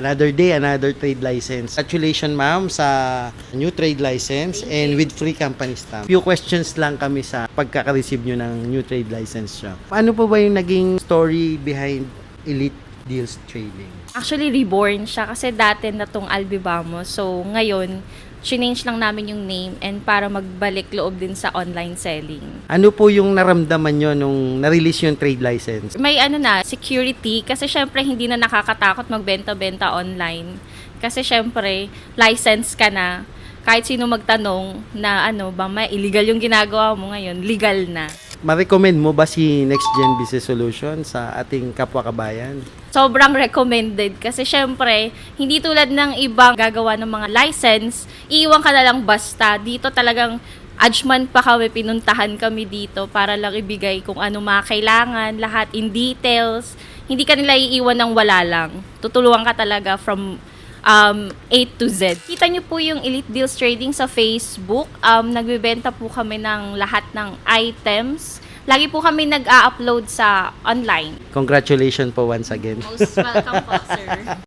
Another day, another trade license. Congratulations ma'am sa new trade license and with free company stamp. Few questions lang kami sa pagkaka-receive nyo ng new trade license siya. Ano po ba yung naging story behind Elite Deals Trading? Actually, reborn siya kasi dati na tong Albibamo. So, ngayon, change lang namin yung name and para magbalik loob din sa online selling. Ano po yung naramdaman nyo nung na-release yung trade license? May security kasi syempre hindi na nakakatakot magbenta-benta online. Kasi syempre, license ka na. Kahit sino magtanong na may illegal yung ginagawa mo ngayon, legal na. Ma-recommend mo ba si Next Gen Business Solution sa ating kapwa kabayan? Sobrang recommended kasi syempre, hindi tulad ng ibang gagawa ng mga license, iiwan ka na lang basta. Dito talagang adjman pa kami, pinuntahan kami dito para lang ibigay kung ano mga kailangan, lahat in details. Hindi ka nila iiwan ng wala lang. Tutulungan ka talaga from A to Z. Kita nyo po yung Elite Deals Trading sa Facebook. Nagbebenta po kami ng lahat ng items. Lagi po kami nag-a-upload sa online. Congratulations po once again. Most welcome po, sir.